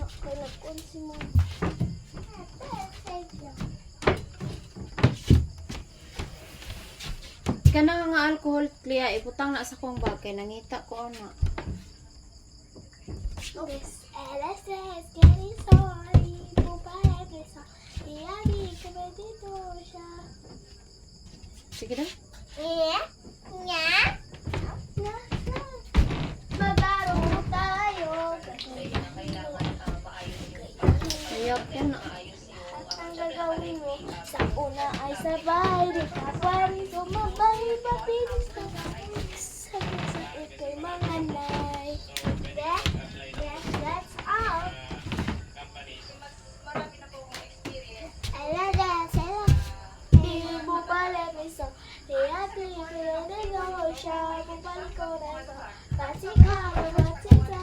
Kalakon si mo. Kana nga alcohol clear ibutang na sa kong bag kay nangita ko ana. This LSS getting sorry. Pupaya kesa. Iyagi kabadito siya. Sige daw. Nya? Nya? Maglaro tayo. Ayak yan na. At ang gagawin mo sa una ay sabay. Di ka pa rin sumabay. Papilis ka. Sabi sa ikay mga nay. Yes, that's all. Alada, sila. Di mo pala piso. Iyagi kabadito siya. Pupalik ko na ito. Patsika, patsika.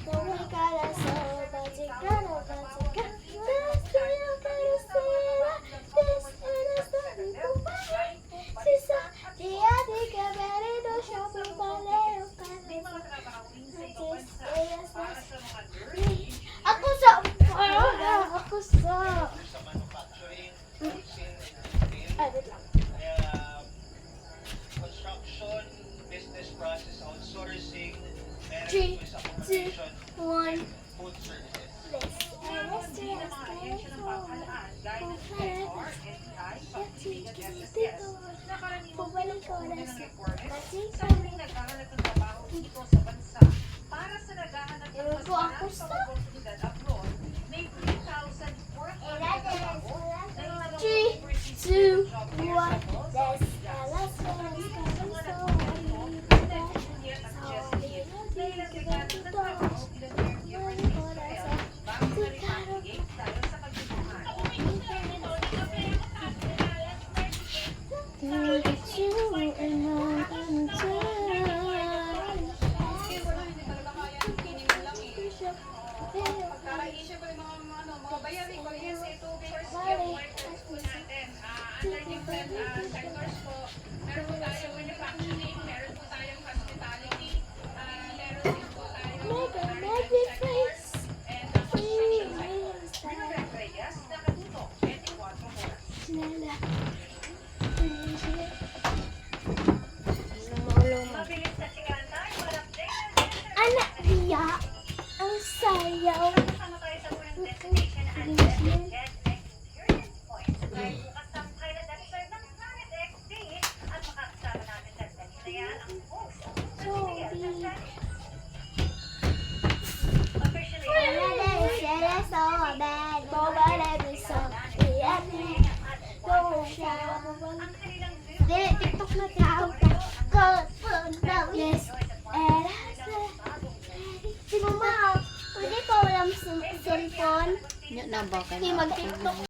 Tuloy ka na so. Patsika na patsika. Ako sa ay, wait lang. Construction, business process outsourcing, 3, 2, 1. food services. Pabalik ko na sa Sakaling naghahanap ng trabaho dito sa bansa para sa naghahanap ng mas maraming oportunidad abroad, may 3,400 trabaho na ilalagay 3, 2, 1. That's the last one. mga bayarin ko yan sa ito first year workers po natin. Under different sectors po. Meron po tayong manufacturing, meron po tayong hospitality, meron din po tayong sectors, and construction sector. Minoret Reyes, nakatuto, 24 oras. Mabilis na si Kanay, walang Anak niya, ang sayaw. kasama tayo sa unang destination and get experience points. Dahil bukas na ang pilot episode ng Planet XD at makakasama natin sa kanina ang host. Officially, ang kanilang TikTok na tawag Yes. Si Mama, pwede ko walang cellphone. Nya na ba kay Di mag-TikTok